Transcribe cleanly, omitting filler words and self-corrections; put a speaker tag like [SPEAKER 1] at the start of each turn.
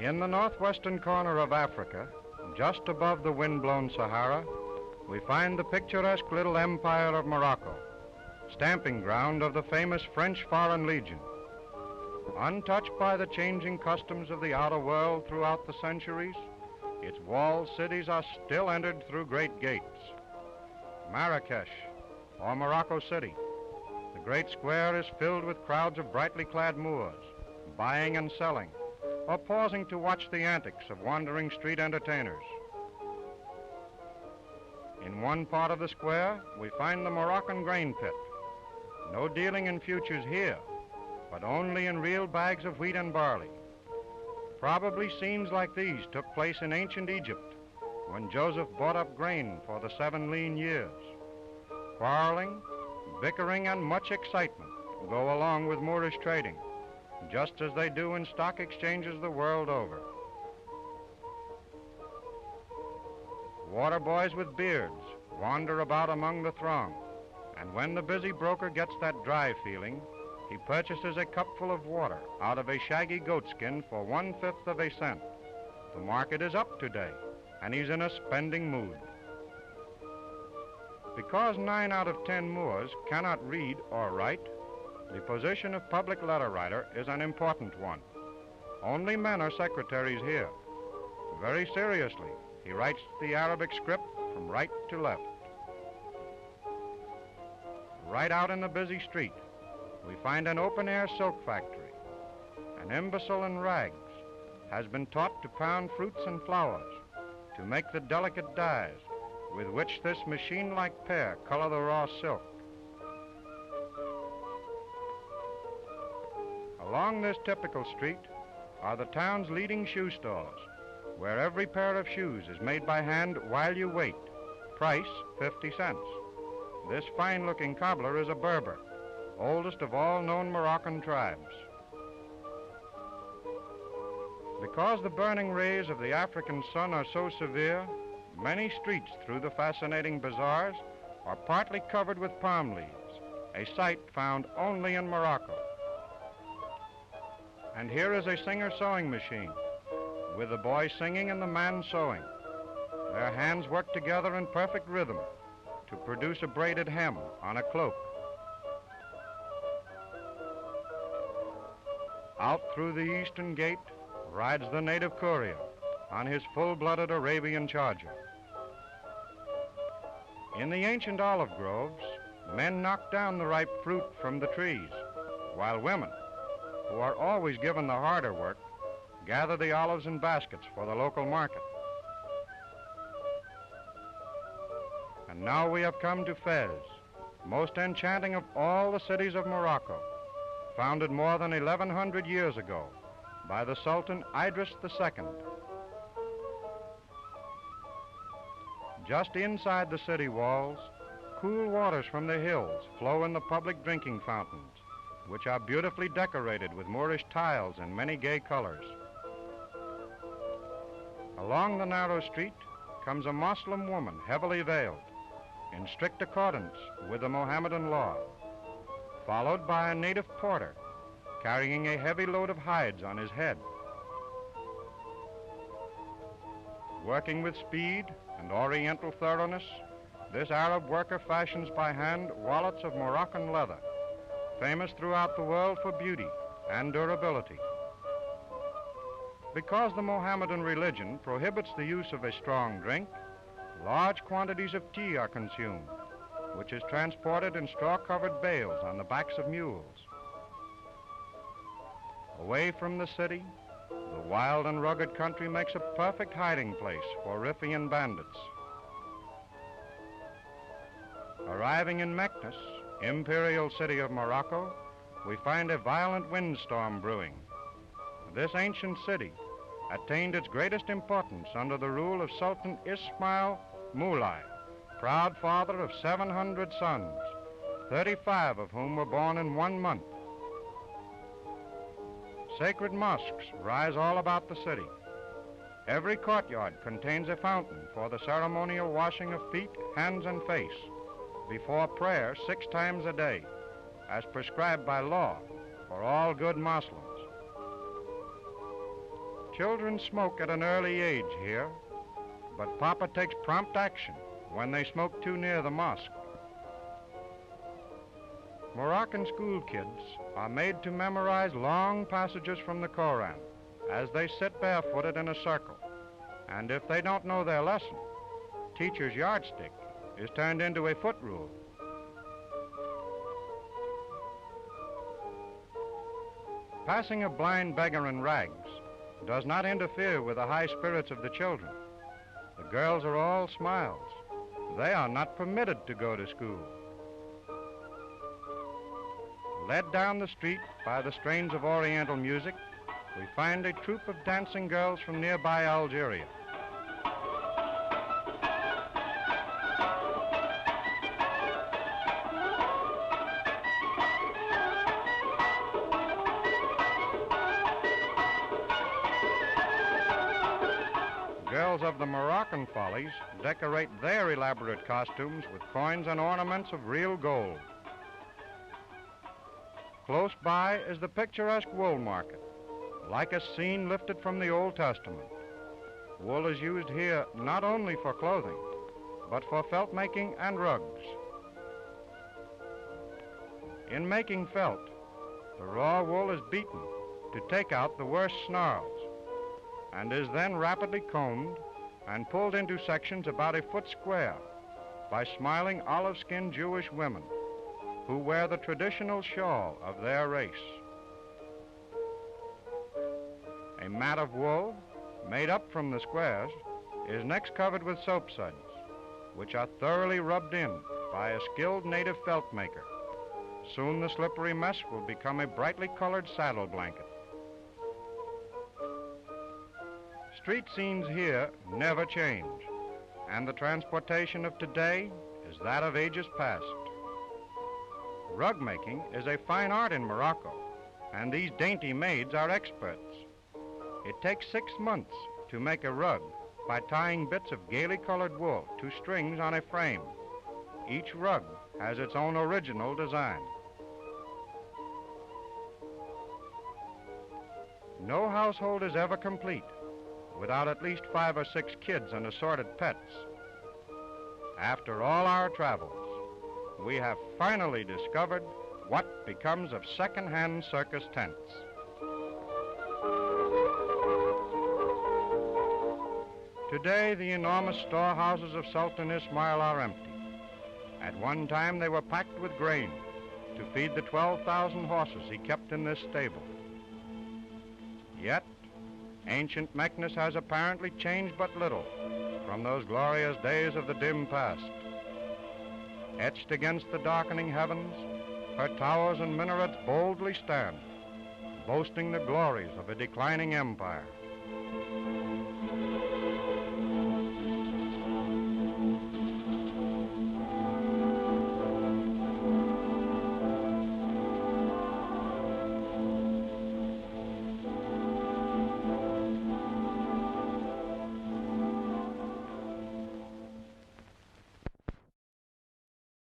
[SPEAKER 1] In the northwestern corner of Africa, just above the wind-blown Sahara, we find the picturesque little empire of Morocco, stamping ground of the famous French Foreign Legion. Untouched by the changing customs of the outer world throughout the centuries, its walled cities are still entered through great gates. Marrakesh, or Morocco City. The great square is filled with crowds of brightly clad Moors, buying and selling, or pausing to watch the antics of wandering street entertainers. In one part of the square, we find the Moroccan grain pit. No dealing in futures here, but only in real bags of wheat and barley. Probably scenes like these took place in ancient Egypt, when Joseph bought up grain for the 7 lean years. Quarreling, bickering, and much excitement go along with Moorish trading, just as they do in stock exchanges the world over. Water boys with beards wander about among the throng, and when the busy broker gets that dry feeling, he purchases a cupful of water out of a shaggy goatskin for 1/5 of a cent. The market is up today, and he's in a spending mood. Because 9 out of 10 Moors cannot read or write, the position of public letter writer is an important one. Only men are secretaries here. Very seriously, he writes the Arabic script from right to left. Right out in the busy street, we find an open-air silk factory. An imbecile in rags has been taught to pound fruits and flowers to make the delicate dyes with which this machine-like pair color the raw silk. Along this typical street are the town's leading shoe stores, where every pair of shoes is made by hand while you wait. Price, 50 cents. This fine-looking cobbler is a Berber, oldest of all known Moroccan tribes. Because the burning rays of the African sun are so severe, many streets through the fascinating bazaars are partly covered with palm leaves, a sight found only in Morocco. And here is a singer sewing machine, with the boy singing and the man sewing. Their hands work together in perfect rhythm to produce a braided hem on a cloak. Out through the eastern gate rides the native courier on his full-blooded Arabian charger. In the ancient olive groves, men knock down the ripe fruit from the trees, while women, who are always given the harder work, gather the olives in baskets for the local market. And now we have come to Fez, most enchanting of all the cities of Morocco, founded more than 1100 years ago by the Sultan Idris II. Just inside the city walls, cool waters from the hills flow in the public drinking fountains, which are beautifully decorated with Moorish tiles in many gay colors. Along the narrow street comes a Muslim woman heavily veiled, in strict accordance with the Mohammedan law, followed by a native porter carrying a heavy load of hides on his head. Working with speed and oriental thoroughness, this Arab worker fashions by hand wallets of Moroccan leather, famous throughout the world for beauty and durability. Because the Mohammedan religion prohibits the use of a strong drink, large quantities of tea are consumed, which is transported in straw-covered bales on the backs of mules. Away from the city, the wild and rugged country makes a perfect hiding place for Riffian bandits. Arriving in Meknes, imperial city of Morocco, we find a violent windstorm brewing. This ancient city attained its greatest importance under the rule of Sultan Ismail Moulay, proud father of 700 sons, 35 of whom were born in 1 month. Sacred mosques rise all about the city. Every courtyard contains a fountain for the ceremonial washing of feet, hands, and face before prayer 6 times a day, as prescribed by law for all good Muslims. Children smoke at an early age here, but Papa takes prompt action when they smoke too near the mosque. Moroccan school kids are made to memorize long passages from the Koran as they sit barefooted in a circle. And if they don't know their lesson, teacher's yardstick is turned into a foot rule. Passing a blind beggar in rags does not interfere with the high spirits of the children. The girls are all smiles. They are not permitted to go to school. Led down the street by the strains of Oriental music, we find a troupe of dancing girls from nearby Algeria. Girls of the Moroccan follies decorate their elaborate costumes with coins and ornaments of real gold. Close by is the picturesque wool market, like a scene lifted from the Old Testament. Wool is used here not only for clothing, but for felt making and rugs. In making felt, the raw wool is beaten to take out the worst snarls, and is then rapidly combed and pulled into sections about a foot square by smiling olive-skinned Jewish women who wear the traditional shawl of their race. A mat of wool made up from the squares is next covered with soap suds, which are thoroughly rubbed in by a skilled native felt maker. Soon the slippery mess will become a brightly colored saddle blanket. Street scenes here never change, and the transportation of today is that of ages past. Rug making is a fine art in Morocco, and these dainty maids are experts. It takes 6 months to make a rug by tying bits of gaily colored wool to strings on a frame. Each rug has its own original design. No household is ever complete without at least 5 or 6 kids and assorted pets. After all our travels, we have finally discovered what becomes of second-hand circus tents. Today, the enormous storehouses of Sultan Ismail are empty. At one time, they were packed with grain to feed the 12,000 horses he kept in this stable. Yet, ancient Meknes has apparently changed but little from those glorious days of the dim past. Etched against the darkening heavens, her towers and minarets boldly stand, boasting the glories of a declining empire.